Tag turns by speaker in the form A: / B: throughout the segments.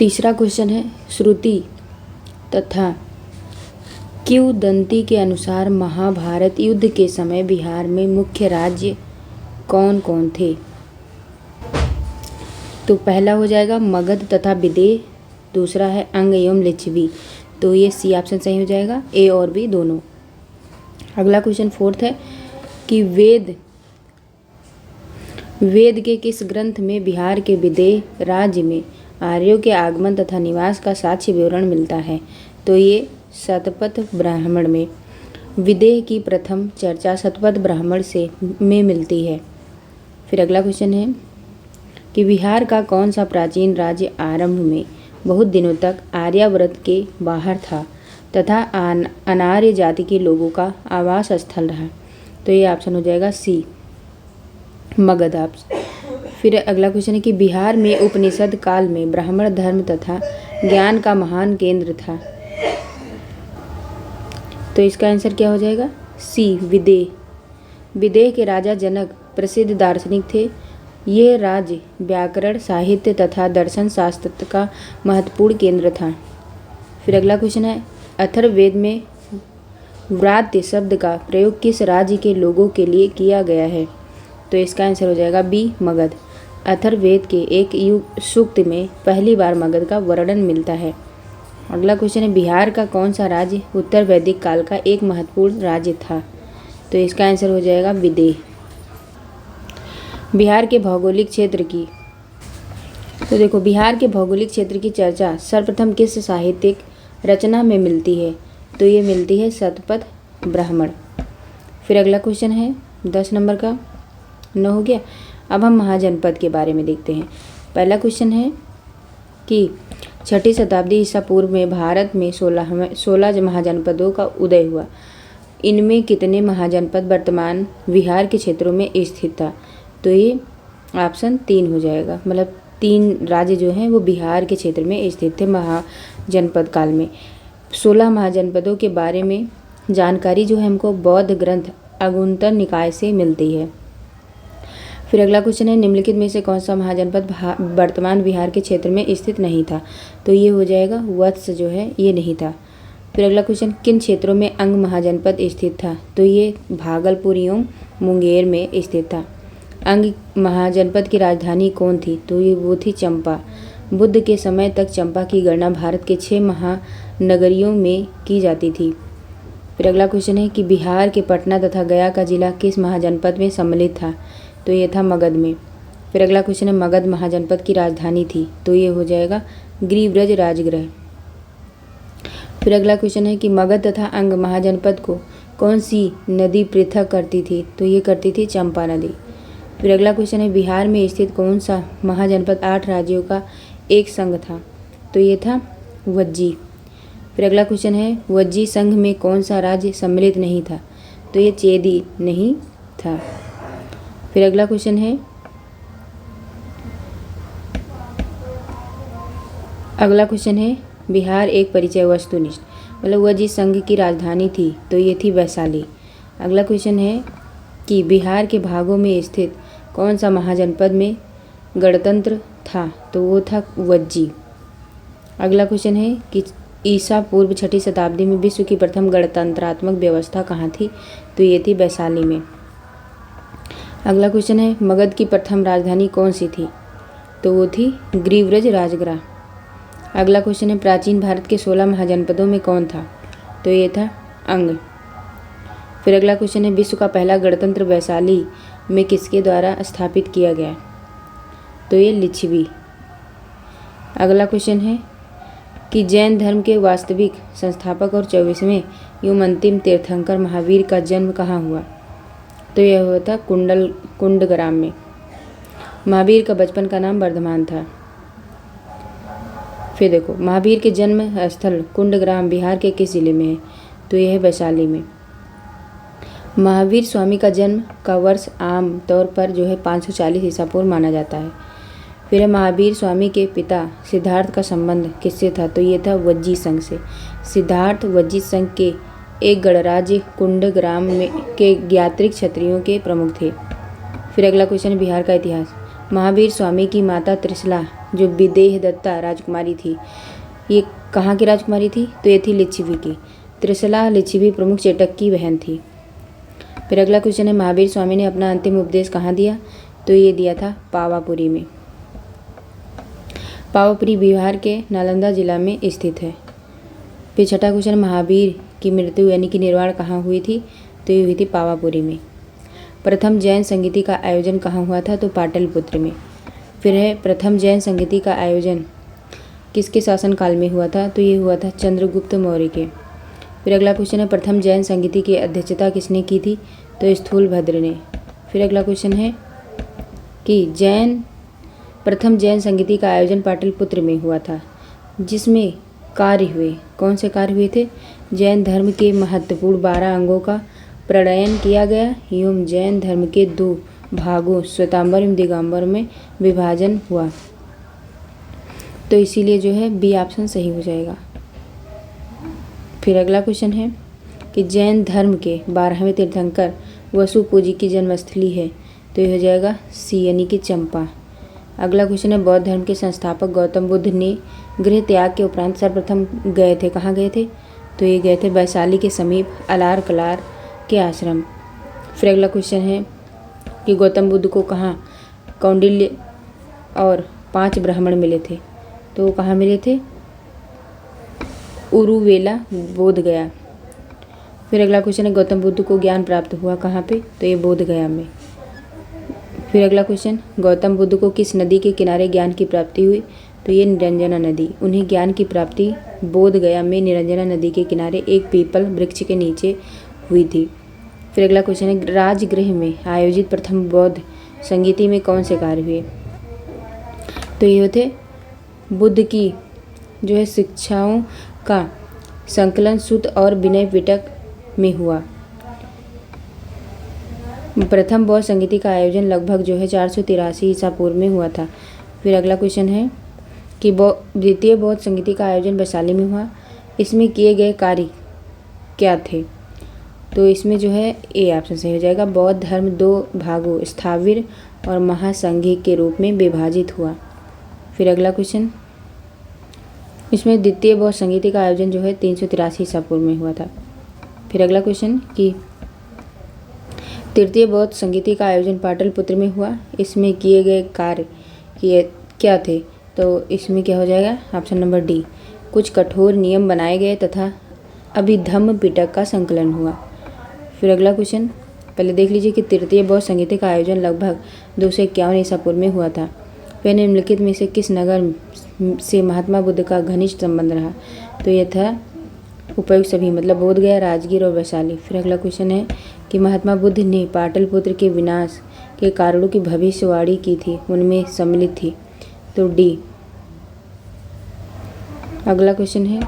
A: तीसरा क्वेश्चन है, श्रुति तथा किंवदंती के अनुसार महाभारत युद्ध के समय बिहार में मुख्य राज्य कौन कौन थे? तो पहला हो जाएगा मगध तथा विदेह, दूसरा है अंग एवं लिच्छवी। तो ये सी ऑप्शन सही हो जाएगा, ए और बी दोनों। अगला क्वेश्चन फोर्थ है कि वेद के किस ग्रंथ में बिहार के विदेह राज्य में आर्यों के आगमन तथा निवास का साक्ष्य विवरण मिलता है? तो ये शतपथ ब्राह्मण में। विदेह की प्रथम चर्चा शतपथ ब्राह्मण में मिलती है। फिर अगला क्वेश्चन है कि बिहार का कौन सा प्राचीन राज्य आरंभ में बहुत दिनों तक आर्यावर्त के बाहर था तथा अनार्य जाति के लोगों का आवास स्थल रहा? तो ये ऑप्शन हो जाएगा सी, मगध ऑप्शन। फिर अगला क्वेश्चन है कि बिहार में उपनिषद काल में ब्राह्मण धर्म तथा ज्ञान का महान केंद्र था। तो इसका आंसर क्या हो जाएगा? सी, विदेह। विदेह के राजा जनक प्रसिद्ध दार्शनिक थे। ये राज्य व्याकरण, साहित्य तथा दर्शन शास्त्र का महत्वपूर्ण केंद्र था। फिर अगला क्वेश्चन है, अथर्ववेद में व्रात्य शब्द का प्रयोग किस राज्य के लोगों के लिए किया गया है? तो इसका आंसर हो जाएगा बी, मगध। अथर्ववेद के एक सूक्त में पहली बार मगध का वर्णन मिलता है। अगला क्वेश्चन है, बिहार का कौन सा राज्य उत्तर वैदिक काल का एक महत्वपूर्ण राज्य था? तो इसका आंसर हो जाएगा विदेह। बिहार के भौगोलिक क्षेत्र की, तो देखो बिहार के भौगोलिक क्षेत्र की चर्चा सर्वप्रथम किस साहित्यिक रचना में मिलती है? तो ये मिलती है शतपथ ब्राह्मण। फिर अगला क्वेश्चन है 10 नंबर का, 9 हो गया। अब हम महाजनपद के बारे में देखते हैं। पहला क्वेश्चन है कि 6ठी शताब्दी ईसा पूर्व में भारत में 16 महाजनपदों का उदय हुआ। इनमें कितने महाजनपद वर्तमान बिहार के क्षेत्रों में स्थित था? तो ये ऑप्शन 3 हो जाएगा, मतलब 3 राज्य जो हैं वो बिहार के क्षेत्र में स्थित थे महाजनपद काल में। 16 महाजनपदों के बारे में जानकारी जो है हमको बौद्ध ग्रंथ अगुंतर निकाय से मिलती है। फिर अगला क्वेश्चन है, निम्नलिखित में से कौन सा महाजनपद वर्तमान बिहार के क्षेत्र में स्थित नहीं था? तो ये हो जाएगा वत्स जो है ये नहीं था। फिर अगला क्वेश्चन, किन क्षेत्रों में अंग महाजनपद स्थित था? तो ये भागलपुर एवं मुंगेर में स्थित था। अंग महाजनपद की राजधानी कौन थी? तो ये वो थी चंपा। बुद्ध के समय तक चंपा की गणना भारत के 6 महानगरियों में की जाती थी। फिर अगला क्वेश्चन है कि बिहार के पटना तथा गया का जिला किस महाजनपद में सम्मिलित था? तो ये था मगध में। फिर अगला क्वेश्चन है, मगध महाजनपद की राजधानी थी? तो ये हो जाएगा गिरिव्रज राजगृह। फिर अगला क्वेश्चन है कि मगध तथा अंग महाजनपद को कौन सी नदी पृथक करती थी? तो ये करती थी चंपा नदी। फिर अगला क्वेश्चन है, बिहार में स्थित कौन सा महाजनपद 8 राज्यों का एक संघ था? तो ये था वज्जी। फिर अगला क्वेश्चन है, वज्जी संघ में कौन सा राज्य सम्मिलित नहीं था? तो ये चेदी नहीं था। फिर अगला क्वेश्चन है, बिहार एक परिचय वस्तुनिष्ठ, मतलब वज्जी संघ की राजधानी थी? तो ये थी वैशाली। अगला क्वेश्चन है कि बिहार के भागों में स्थित कौन सा महाजनपद में गणतंत्र था? तो वो था वज्जी। अगला क्वेश्चन है कि ईसा पूर्व 6ठी शताब्दी में विश्व की प्रथम गणतंत्रात्मक व्यवस्था कहाँ थी? तो ये थी वैशाली में। अगला क्वेश्चन है, मगध की प्रथम राजधानी कौन सी थी? तो वो थी गिरिव्रज राजगृह। अगला क्वेश्चन है, प्राचीन भारत के 16 महाजनपदों में कौन था? तो ये था अंग। फिर अगला क्वेश्चन है, विश्व का पहला गणतंत्र वैशाली में किसके द्वारा स्थापित किया गया? तो ये लिच्छवी। अगला क्वेश्चन है कि जैन धर्म के वास्तविक संस्थापक और 24वें एवं अंतिम तीर्थंकर महावीर का जन्म कहाँ हुआ? तो यह हुआ था कुंडग्राम में। महावीर का बचपन का नाम वर्धमान था। फिर देखो, महावीर के जन्म स्थल कुंडग्राम बिहार के किस जिले में है? तो यह है वैशाली में। महावीर स्वामी का जन्म का वर्ष आम तौर पर जो है 540 ईसा पूर्व माना जाता है। फिर महावीर स्वामी के पिता सिद्धार्थ का संबंध किससे था? तो ये था वज्जी संघ से। सिद्धार्थ वज्जी संघ के एक गणराज्य कुंडग्राम में के ज्ञात्रिक क्षत्रियों के प्रमुख थे। फिर अगला क्वेश्चन, बिहार का इतिहास। महावीर स्वामी की माता त्रिशला जो विदेह दत्ता राजकुमारी थी, ये कहाँ की राजकुमारी थी? तो ये थी लिच्छवी की। त्रिशला लिच्छवी प्रमुख चेटक की बहन थी। फिर अगला क्वेश्चन है, महावीर स्वामी ने अपना अंतिम उपदेश कहाँ दिया? तो ये दिया था पावापुरी में। पावापुरी बिहार के नालंदा जिला में स्थित है। फिर छठा क्वेश्चन, महावीर की मृत्यु यानी कि निर्वाण कहाँ हुई थी? तो ये हुई थी पावापुरी में। प्रथम जैन संगीति का आयोजन कहाँ हुआ था? तो पाटलिपुत्र में। फिर है, प्रथम जैन संगीति का आयोजन किसके शासनकाल में हुआ था? तो ये हुआ था चंद्रगुप्त मौर्य के। फिर अगला क्वेश्चन है, प्रथम जैन संगीति की अध्यक्षता किसने की थी? तो स्थूलभद्र ने। फिर अगला क्वेश्चन है कि प्रथम जैन संगीति का आयोजन पाटलिपुत्र में हुआ था, जिसमें कार्य हुए, कौन से कार्य हुए थे? जैन धर्म के महत्वपूर्ण 12 अंगों का प्रणयन किया गया एवं जैन धर्म के 2 भागों श्वेतांबर एवं दिगंबर में विभाजन हुआ। तो इसीलिए जो है बी ऑप्शन सही हो जाएगा। फिर अगला क्वेश्चन है कि जैन धर्म के 12वें तीर्थंकर वसुपूजी की जन्मस्थली है। तो ये हो जाएगा सी यानी कि चंपा। अगला क्वेश्चन है, बौद्ध धर्म के संस्थापक गौतम बुद्ध ने गृह त्याग के उपरांत सर्वप्रथम गए थे, कहाँ गए थे? तो ये गए थे वैशाली के समीप अलार कलार के आश्रम। फिर अगला क्वेश्चन है कि गौतम बुद्ध को कहाँ कौंडिल्य और 5 ब्राह्मण मिले थे? तो कहाँ मिले थे? उरुवेला बोध गया। फिर अगला क्वेश्चन है, गौतम बुद्ध को ज्ञान प्राप्त हुआ कहाँ पे? तो ये बोध गया में। फिर अगला क्वेश्चन, गौतम बुद्ध को किस नदी के किनारे ज्ञान की प्राप्ति हुई? तो ये निरंजना नदी। उन्हें ज्ञान की प्राप्ति बोध गया में निरंजना नदी के किनारे एक पीपल वृक्ष के नीचे हुई थी। फिर अगला क्वेश्चन है, राजगृह में आयोजित प्रथम बौद्ध संगीति में कौन से कार्य हुए? तो ये थे बुद्ध की जो है शिक्षाओं का संकलन सुत और विनय पिटक में हुआ। प्रथम बौद्ध संगीति का आयोजन लगभग जो है 483 ईसा पूर्व में हुआ था। फिर अगला क्वेश्चन है कि द्वितीय बौद्ध संगीति का आयोजन वैशाली में हुआ। इसमें किए गए कार्य क्या थे? तो इसमें जो है ए ऑप्शन सही हो जाएगा। बौद्ध धर्म 2 भागों स्थाविर और महासंघी के रूप में विभाजित हुआ। फिर अगला क्वेश्चन, इसमें द्वितीय बौद्ध संगीति का आयोजन जो है 383 ईसा पूर्व में हुआ था। फिर अगला क्वेश्चन कि तृतीय बौद्ध संगीति का आयोजन पाटलिपुत्र में हुआ। इसमें किए गए कार्य क्या थे? तो इसमें क्या हो जाएगा? ऑप्शन नंबर डी, कुछ कठोर नियम बनाए गए तथा अभिधम्म पिटक का संकलन हुआ। फिर अगला क्वेश्चन पहले देख लीजिए कि तृतीय बौद्ध संगीति का आयोजन लगभग 251 ईसा पूर्व में हुआ था। फिर निम्नलिखित में से किस नगर से महात्मा बुद्ध का घनिष्ठ संबंध रहा? तो यह था उपयुक्त सभी, मतलब बोध गया, राजगीर और वैशाली। फिर अगला क्वेश्चन है कि महात्मा बुद्ध ने पाटलिपुत्र के विनाश के कारणों की भविष्यवाणी की थी, उनमें सम्मिलित थी। तो डी। अगला क्वेश्चन है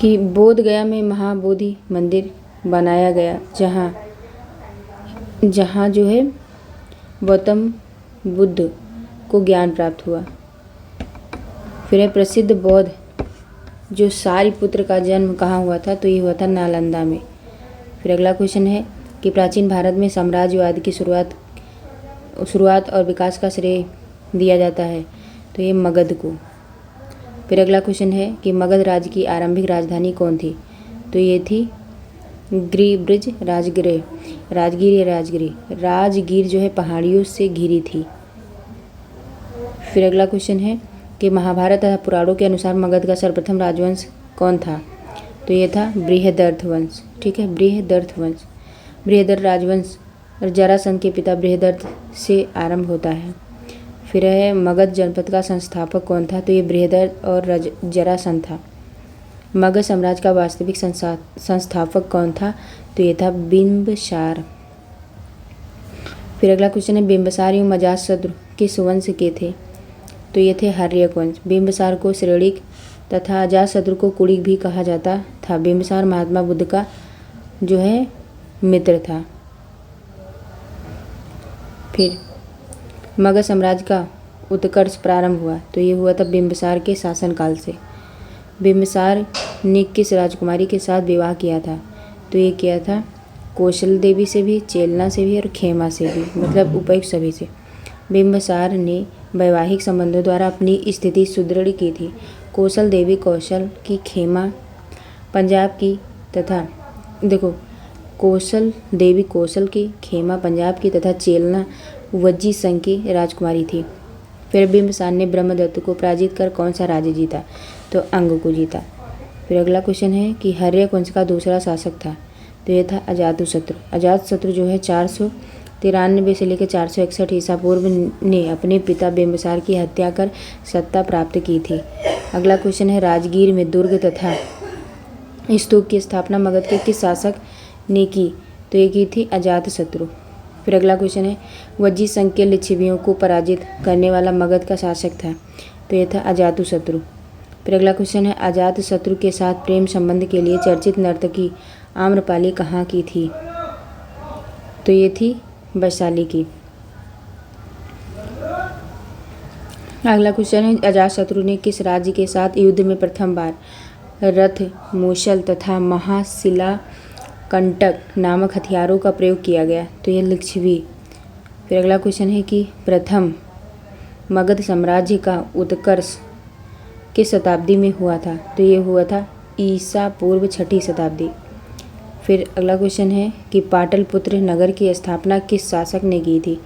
A: कि बोध गया में महाबोधि मंदिर बनाया गया, जहाँ जो है गौतम बुद्ध को ज्ञान प्राप्त हुआ। फिर है प्रसिद्ध बौद्ध जो सारिपुत्र का जन्म कहाँ हुआ था? तो ये हुआ था नालंदा में। फिर अगला क्वेश्चन है कि प्राचीन भारत में साम्राज्यवाद की शुरुआत और विकास का श्रेय दिया जाता है। तो ये मगध को। फिर अगला क्वेश्चन है कि मगध राज्य की आरंभिक राजधानी कौन थी? तो ये थी गिरिब्रिज राजगीर जो है पहाड़ियों से घिरी थी। फिर अगला क्वेश्चन है कि महाभारत तथा पुराणों के अनुसार मगध का सर्वप्रथम राजवंश कौन था? तो ये था बृहदर्थ वंश। ठीक है, बृहदर्थ वंश। बृहदर्थ राजवंश जरासंध के पिता बृहदर्थ से आरंभ होता है। फिर है मगध जनपद का संस्थापक कौन था? तो ये बृहदर्थ और जरासंध था। मगध साम्राज्य का वास्तविक संस्थापक कौन था? तो ये था बिंबसार। फिर अगला क्वेश्चन है बिंबसार एवं अजातशत्रु किस वंश के थे? तो ये थे हर्यक वंश। बिंबसार को श्रेणिक तथा अजातशत्रु को कुणिक भी कहा जाता था। बिंबसार महात्मा बुद्ध का जो है मित्र था। फिर मगध साम्राज्य का उत्कर्ष प्रारंभ हुआ, तो ये हुआ था बिंबसार के शासनकाल से। बिंबसार ने किस राजकुमारी के साथ विवाह किया था? तो ये किया था कौशल देवी से भी, चेलना से भी और खेमा से भी, मतलब उपयुक्त सभी से। बिंबिसार ने वैवाहिक संबंधों द्वारा अपनी स्थिति सुदृढ़ की थी। कौशल देवी कौशल की, खेमा पंजाब की तथा देखो कौशल देवी कौशल की, खेमा पंजाब की तथा चेलना वज्जी संघ की राजकुमारी थी। फिर बिंबिसार ने ब्रह्मदत्त को पराजित कर कौन सा राज्य जीता? तो अंग को जीता। फिर अगला क्वेश्चन है कि हर्यक वंश का दूसरा शासक था, तो ये था अजातशत्रु। अजातशत्रु जो है 493 से लेकर 461 ईसा पूर्व ने अपने पिता बिंबिसार की हत्या कर सत्ता प्राप्त की थी। अगला क्वेश्चन है राजगीर में दुर्ग तथा स्तूप की स्थापना मगध के किस शासक ने की? तो ये की थी अजातशत्रु। फिर अगला क्वेश्चन है वज्जी संघ के लिच्छवियों को पराजित करने वाला मगध का शासक था, तो ये था अजातशत्रु। फिर अगला क्वेश्चन है अजातशत्रु के साथ प्रेम संबंध के लिए चर्चित नर्तकी आम्रपाली कहाँ की थी? तो ये थी वैशाली की। अगला क्वेश्चन है अजातशत्रु ने किस राज्य के साथ युद्ध में प्रथम बार रथ, मूसल तथा महाशिला कंटक नामक हथियारों का प्रयोग किया गया? तो ये लिच्छवी। फिर अगला क्वेश्चन है कि प्रथम मगध साम्राज्य का उत्कर्ष किस शताब्दी में हुआ था? तो ये हुआ था ईसा पूर्व 6ठी शताब्दी। फिर अगला क्वेश्चन है कि पाटलिपुत्र नगर की स्थापना किस शासक ने की थी?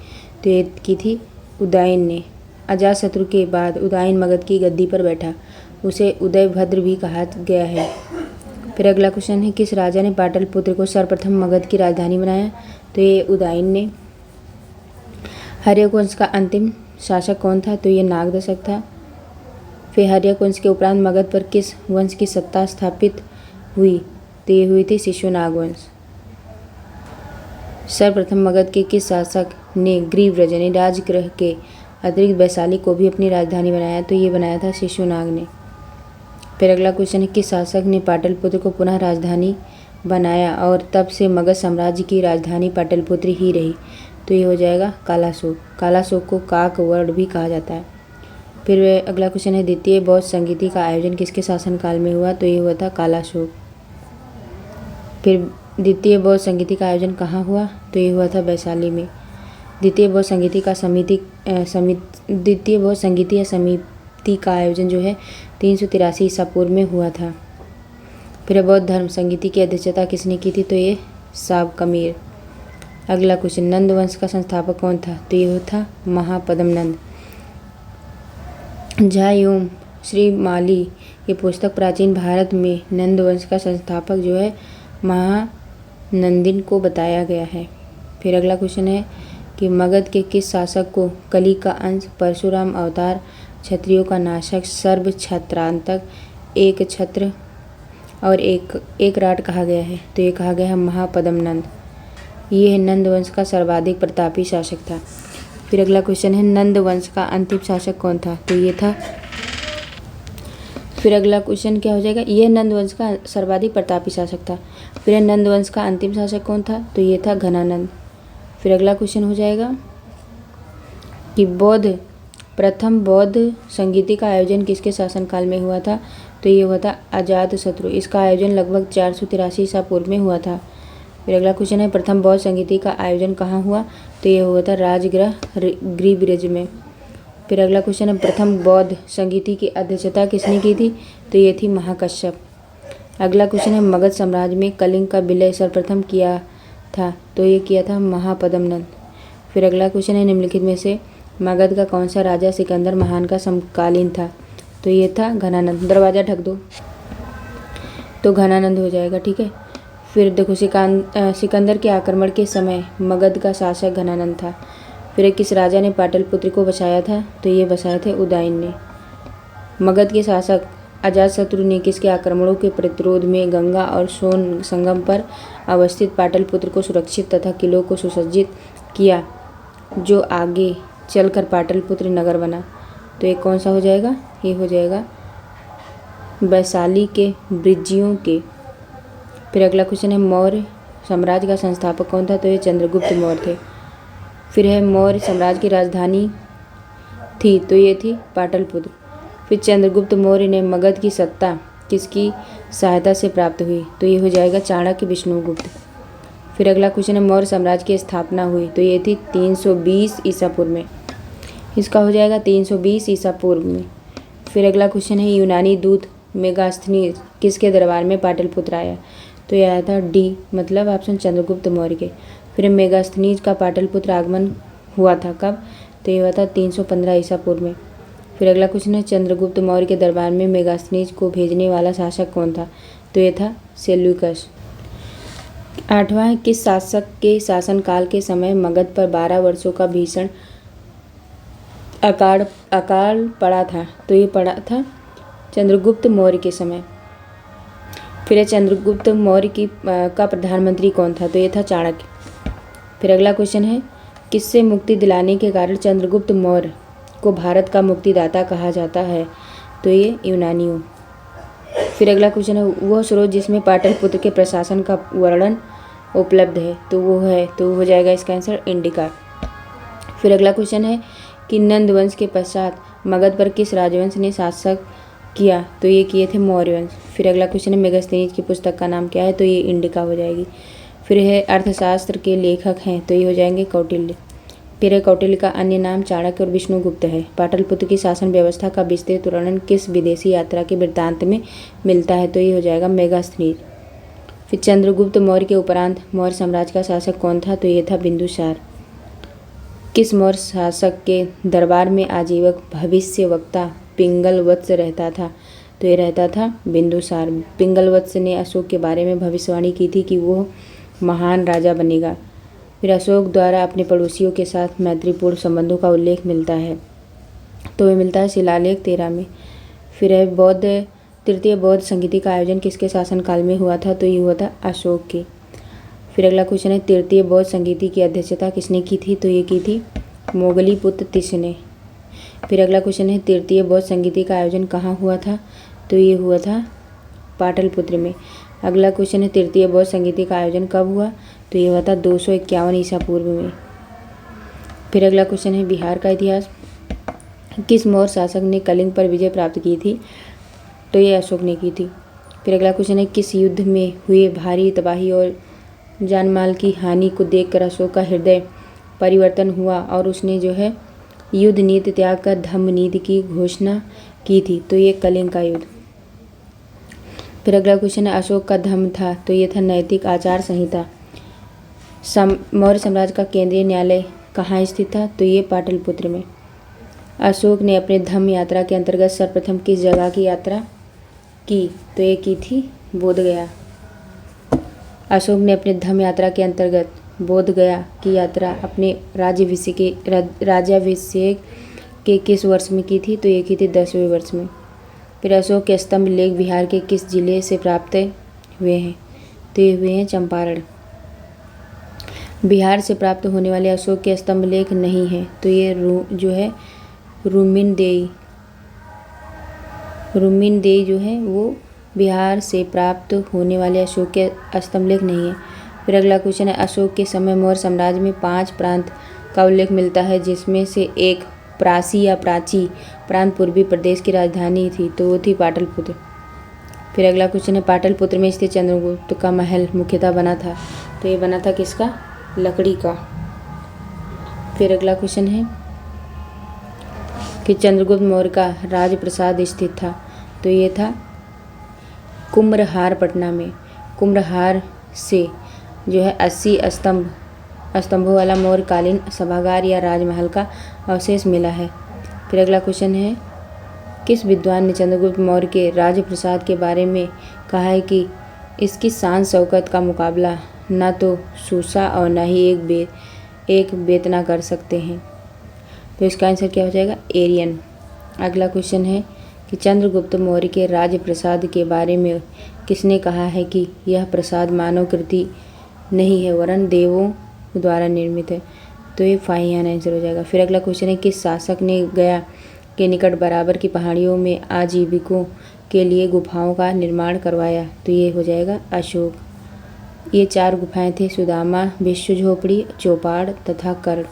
A: तो ये की थी उदयन ने। अजातशत्रु के बाद उदयन मगध की गद्दी पर बैठा, उसे उदयभद्र भी कहा गया है। फिर अगला क्वेश्चन है किस राजा ने पाटलिपुत्र को सर्वप्रथम मगध की राजधानी बनाया? तो ये उदयन ने। हर्यक वंश का अंतिम शासक कौन था? तो ये नागदशक था। फिर हर्यक वंश के उपरांत मगध पर किस वंश की सत्ता स्थापित हुई? तो ये हुई थी शिशुनाग वंश। सर्वप्रथम मगध के किस शासक ने ग्रीव्रज यानी राजगृह के अतिरिक्त वैशाली को भी अपनी राजधानी बनाया? तो ये बनाया था शिशुनाग ने। फिर अगला क्वेश्चन है किस शासक ने पाटलिपुत्र को पुनः राजधानी बनाया और तब से मगध साम्राज्य की राजधानी पाटलिपुत्र ही रही? तो ये हो जाएगा कालाशोक। कालाशोक को काक वर्ण भी कहा जाता है। फिर अगला क्वेश्चन है द्वितीय बौद्ध संगीति का आयोजन किसके शासनकाल में हुआ? तो ये हुआ था कालाशोक। फिर द्वितीय बौद्ध संगीति का आयोजन कहाँ हुआ? तो ये हुआ था वैशाली में। द्वितीय बौद्ध संगीति या समिति का आयोजन जो है 383 ईसा पूर्व में हुआ था। फिर बौद्ध धर्म संगीति की अध्यक्षता किसने की थी? तो ये साबकमीर। अगला क्वेश्चन नंद वंश का संस्थापक कौन था? तो ये था महापद्म नंद। झा एवं श्री माली की पुस्तक प्राचीन भारत में नंद वंश का संस्थापक जो है महानंदिन को बताया गया है। फिर अगला क्वेश्चन है कि मगध के किस शासक को कली का अंश, परशुराम अवतार, क्षत्रियों का नाशक, सर्व छत्रांतक, एक छत्र और एक राट कहा गया है? तो ये कहा गया है महापद्म नंद। ये नंद वंश का सर्वाधिक प्रतापी शासक था। फिर अगला क्वेश्चन है नंद वंश का अंतिम शासक कौन था? तो ये था। फिर अगला क्वेश्चन क्या हो जाएगा? यह नंद वंश का सर्वाधिक प्रतापी शासक था। फिर नंद वंश का अंतिम शासक कौन था? तो ये था घनानंद। फिर अगला क्वेश्चन हो जाएगा कि प्रथम बौद्ध संगीति का आयोजन किसके शासनकाल में हुआ था? तो ये हुआ था अजातशत्रु। इसका आयोजन लगभग 483 ईसा पूर्व में हुआ था। फिर अगला क्वेश्चन है प्रथम बौद्ध संगीति का आयोजन कहाँ हुआ? तो ये हुआ था राजगृह ग्रीव्रज में। फिर अगला क्वेश्चन है प्रथम बौद्ध संगीति की अध्यक्षता किसने की थी? तो ये थी महाकश्यप। अगला क्वेश्चन है मगध साम्राज्य में कलिंग का विलय सर्वप्रथम किया था? तो ये किया था महापद्म नंद। फिर अगला क्वेश्चन है निम्नलिखित में से मगध का कौन सा राजा सिकंदर महान का समकालीन था? तो ये था घनानंद। दरवाज़ा ढक दो तो घनानंद हो जाएगा, ठीक है। फिर देखो सिकंदर के आक्रमण के समय मगध का शासक घनानंद था। फिर किस राजा ने पाटलिपुत्र को बसाया था? तो ये बसाए थे उदयन ने। मगध के शासक अजातशत्रु ने किसके आक्रमणों के प्रतिरोध में गंगा और सोन संगम पर अवस्थित पाटलिपुत्र को सुरक्षित तथा किलों को सुसज्जित किया, जो आगे चलकर पाटलिपुत्र नगर बना? तो ये कौन सा हो जाएगा? ये हो जाएगा वैशाली के वृज्जियों के। फिर अगला क्वेश्चन है मौर्य साम्राज्य का संस्थापक कौन था? तो ये चंद्रगुप्त मौर्य थे। फिर है मौर्य साम्राज्य की राजधानी थी? तो ये थी पाटलिपुत्र। फिर चंद्रगुप्त मौर्य ने मगध की सत्ता किसकी सहायता से प्राप्त हुई? तो ये हो जाएगा चाणक्य विष्णुगुप्त। फिर अगला क्वेश्चन है मौर्य साम्राज्य की स्थापना हुई, तो ये थी 320 ईसा पूर्व में। इसका हो जाएगा 320 ईसा पूर्व में। फिर अगला क्वेश्चन है यूनानी दूत मेगास्थनीज किसके दरबार में पाटलिपुत्र आया, तो यह आया था डी, मतलब ऑप्शन चंद्रगुप्त मौर्य के। फिर मेगास्थनीज का पाटलिपुत्र आगमन हुआ था कब, तो ये हुआ था 315 ईसा पूर्व में। फिर अगला क्वेश्चन है चंद्रगुप्त मौर्य के दरबार में मेगास्थनीज को भेजने वाला शासक कौन था, तो ये था सेल्यूकस। 8वां है किस शासक के शासनकाल के समय मगध पर 12 वर्षों का भीषण अकाल पड़ा था, तो ये पड़ा था चंद्रगुप्त मौर्य के समय। फिर चंद्रगुप्त मौर्य का प्रधानमंत्री कौन था, तो ये था चाणक्य। फिर अगला क्वेश्चन है किससे मुक्ति दिलाने के कारण चंद्रगुप्त मौर्य को भारत का मुक्तिदाता कहा जाता है, तो ये यूनानियों। फिर अगला क्वेश्चन है वह स्रोत जिसमें पाटलिपुत्र के प्रशासन का वर्णन उपलब्ध है, तो वो है, तो हो जाएगा इसका आंसर इंडिका। फिर अगला क्वेश्चन है कि नंद वंश के पश्चात मगध पर किस राजवंश ने शासक किया, तो ये किए थे मौर्य वंश। फिर अगला क्वेश्चन है मेगास्थनीज की पुस्तक का नाम क्या है, तो ये इंडिका हो जाएगी। फिर है अर्थशास्त्र के लेखक हैं, तो ये हो जाएंगे कौटिल्य। फिर कौटिल्य का अन्य नाम चाणक्य और विष्णुगुप्त है। पाटलिपुत्र की शासन व्यवस्था का विस्तृत वर्णन किस विदेशी यात्रा के वृत्तांत में मिलता है, तो ये हो जाएगा मेगास्थनीज। फिर चंद्रगुप्त मौर्य के उपरांत मौर्य साम्राज्य का शासक कौन था, तो ये था बिंदुसार। किस मौर्य शासक के दरबार में आजीवक भविष्यवक्ता पिंगलवत्स रहता था, तो ये रहता था बिंदुसार। पिंगलवत्स ने अशोक के बारे में भविष्यवाणी की थी कि वो महान राजा बनेगा। फिर अशोक द्वारा अपने पड़ोसियों के साथ मैत्रीपूर्ण संबंधों का उल्लेख मिलता है, तो ये मिलता है शिलालेख 13 में। फिर है तृतीय बौद्ध संगीति का आयोजन किसके शासनकाल में हुआ था, तो ये हुआ था अशोक की। फिर अगला क्वेश्चन है तृतीय बौद्ध संगीति की अध्यक्षता किसने की थी, तो ये की थी मोगलीपुत्र तिस ने। फिर अगला क्वेश्चन है तृतीय बौद्ध संगीति का आयोजन कहाँ हुआ था, तो ये हुआ था पाटलिपुत्र में। अगला क्वेश्चन है तृतीय बौद्ध संगीति का आयोजन कब हुआ, तो ये हुआ था 251 ईसा पूर्व में। फिर अगला क्वेश्चन है बिहार का इतिहास। किस मौर्य शासक ने कलिंग पर विजय प्राप्त की थी, तो ये अशोक ने की थी। फिर अगला क्वेश्चन है किस युद्ध में हुए भारी तबाही और जानमाल की हानि को देखकर अशोक का हृदय परिवर्तन हुआ और उसने जो है युद्ध नीति त्याग कर धम्म नीति की घोषणा की थी, तो ये कलिंग का युद्ध। फिर अगला क्वेश्चन है अशोक का धम्म था, तो ये था नैतिक आचार संहिता। मौर्य साम्राज्य का केंद्रीय न्यायालय कहाँ स्थित था, तो ये पाटलिपुत्र में। अशोक ने अपने धम्म यात्रा के अंतर्गत सर्वप्रथम किस जगह की यात्रा की, तो ये की थी बोधगया। अशोक ने अपने धम्म यात्रा के अंतर्गत बोधगया की यात्रा अपने राज्याभिषेक के किस वर्ष में की थी, तो ये की थी 10वें वर्ष में। फिर अशोक के स्तंभ लेख बिहार के किस जिले से प्राप्त हुए हैं, तो ये हुए हैं चंपारण। बिहार से प्राप्त होने वाले अशोक के स्तंभ लेख नहीं है, तो ये जो है रुमिनदेई जो है वो बिहार से प्राप्त होने वाले अशोक के स्तंभ लेख नहीं है। फिर अगला क्वेश्चन है अशोक के समय मौर्य साम्राज्य में 5 प्रांत का उल्लेख मिलता है, जिसमें से एक प्राची या प्राची प्रांत पूर्वी प्रदेश की राजधानी थी, तो वो थी पाटलिपुत्र। फिर अगला क्वेश्चन है पाटलिपुत्र में स्थित चंद्रगुप्त का महल मुख्यतः बना था, तो ये बना था किसका, लकड़ी का। फिर अगला क्वेश्चन है कि चंद्रगुप्त मौर्य का राजप्रसाद स्थित था, तो ये था कुम्भरहार पटना में। कुम्भरहार से जो है 80 स्तंभों वाला मौर्यकालीन सभागार या राजमहल का अवशेष मिला है। फिर अगला क्वेश्चन है किस विद्वान ने चंद्रगुप्त मौर्य के राजप्रसाद के बारे में कहा है कि इसकी शान शौकत का मुकाबला न तो सूसा और न ही एक बेतना कर सकते हैं, तो इसका आंसर क्या हो जाएगा, एरियन। अगला क्वेश्चन है कि चंद्रगुप्त मौर्य के राजप्रसाद के बारे में किसने कहा है कि यह प्रसाद मानव कृति नहीं है वरन देवों द्वारा निर्मित है, तो ये फाहियान आंसर हो जाएगा। फिर अगला क्वेश्चन है किस शासक ने गया के निकट बराबर की पहाड़ियों में आजीविकों के लिए गुफाओं का निर्माण करवाया, तो ये हो जाएगा अशोक। ये 4 गुफाएं थे, सुदामा, विश्व झोपड़ी, चौपाड़ तथा कर्ण।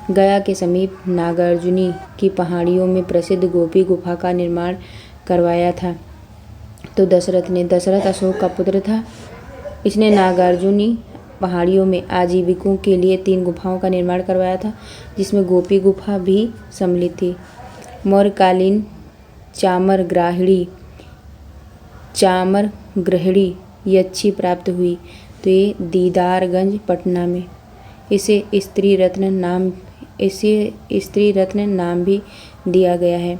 A: गया के समीप नागार्जुनी की पहाड़ियों में प्रसिद्ध गोपी गुफा का निर्माण करवाया था, तो दशरथ ने। दशरथ अशोक का पुत्र था, इसने नागार्जुनी पहाड़ियों में आजीविकों के लिए 3 गुफाओं का निर्माण करवाया था, जिसमें गोपी गुफा भी सम्मिलित थी। मौर्यकालीन चामर गृहिणी यक्षी प्राप्त हुई, तो ये दीदारगंज पटना में। इसे स्त्री रत्न नाम भी दिया गया है।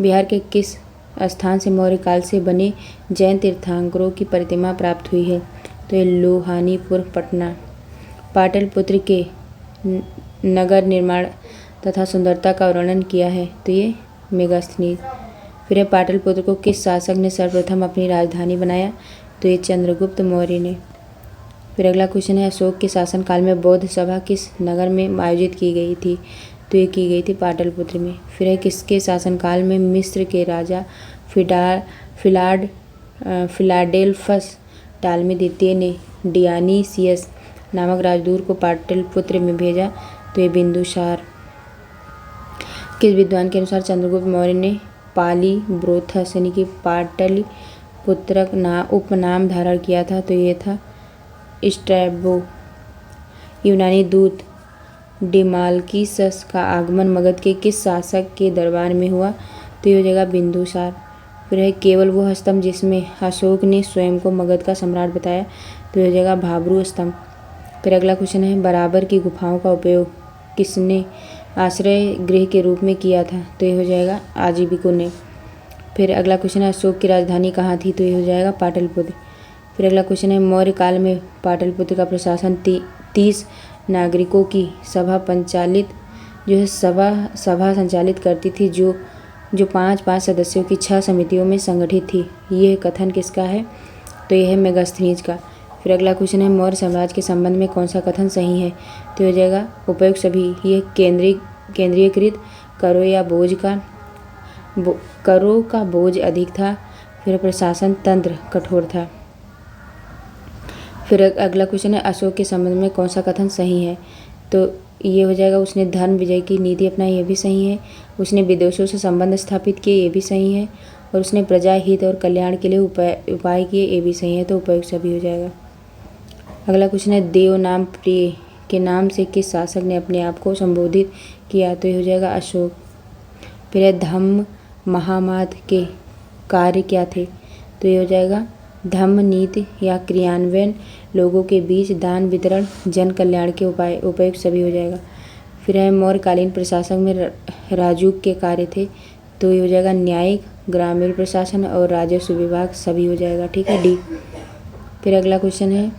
A: बिहार के किस स्थान से मौर्य काल से बने जैन तीर्थंकरों की प्रतिमा प्राप्त हुई है, तो ये लोहानीपुर पटना। पाटलिपुत्र के नगर निर्माण तथा सुंदरता का वर्णन किया है, तो ये मेगास्थनीज। फिर है पाटलिपुत्र को किस शासक ने सर्वप्रथम अपनी राजधानी बनाया, तो ये चंद्रगुप्त मौर्य ने। फिर अगला क्वेश्चन है अशोक के शासनकाल में बौद्ध सभा किस नगर में आयोजित की गई थी, तो ये की गई थी पाटलिपुत्र में। फिर है किसके शासनकाल में मिस्र के राजा फिलाडेल्फस टालमी द्वितीय ने डियानीसियस नामक राजदूत को पाटलिपुत्र में भेजा, तो ये बिंदुसार। किस विद्वान के अनुसार चंद्रगुप्त मौर्य ने पालीब्रोथस यानी कि पाटलिपुत्र उपनाम धारण किया था, तो ये था स्ट्रैबो। यूनानी दूत डिमाल्किसस का आगमन मगध के किस शासक के दरबार में हुआ, तो ये हो जाएगा बिंदुसार। फिर है केवल वो स्तंभ जिसमें अशोक ने स्वयं को मगध का सम्राट बताया, तो ये हो जाएगा भाब्रू स्तंभ। फिर अगला क्वेश्चन है बराबर की गुफाओं का उपयोग किसने आश्रय गृह के रूप में किया था, तो ये हो जाएगा आजीविकों ने। फिर अगला क्वेश्चन है अशोक की राजधानी कहाँ थी, तो ये हो जाएगा पाटलिपुत्र। फिर अगला क्वेश्चन है मौर्य काल में पाटलिपुत्र का प्रशासन 30 नागरिकों की सभा संचालित करती थी, जो 5-5 सदस्यों की 6 समितियों में संगठित थी। ये कथन किसका है, तो यह है मेगास्थनीज का। फिर अगला क्वेश्चन है मौर्य साम्राज्य के संबंध में कौन सा कथन सही है, तो हो जाएगा उपयुक्त सभी। ये केंद्रीयकृत करों का बोझ अधिक था। फिर प्रशासन तंत्र कठोर था। फिर अगला क्वेश्चन है अशोक के संबंध में कौन सा कथन सही है, तो ये हो जाएगा उसने धर्म विजय की नीति अपनाई, ये भी सही है। उसने विदेशों से संबंध स्थापित किए, ये भी सही है। और उसने प्रजा हित और कल्याण के लिए उपाय किए, ये भी सही है, तो उपयुक्त सभी हो जाएगा। अगला क्वेश्चन है देव नाम प्रिय के नाम से किस शासक ने अपने आप को संबोधित किया, तो ये हो जाएगा अशोक। फिर है धम्म महामाद के कार्य क्या थे, तो ये हो जाएगा धम्म नीति या क्रियान्वयन, लोगों के बीच दान वितरण, जन कल्याण के उपाय, उपयुक्त सभी हो जाएगा। फिर है मौर्यकालीन प्रशासन में राजूक के कार्य थे, तो ये हो जाएगा न्यायिक, ग्रामीण प्रशासन और राजस्व विभाग, सभी हो जाएगा। ठीक है डी। फिर अगला क्वेश्चन है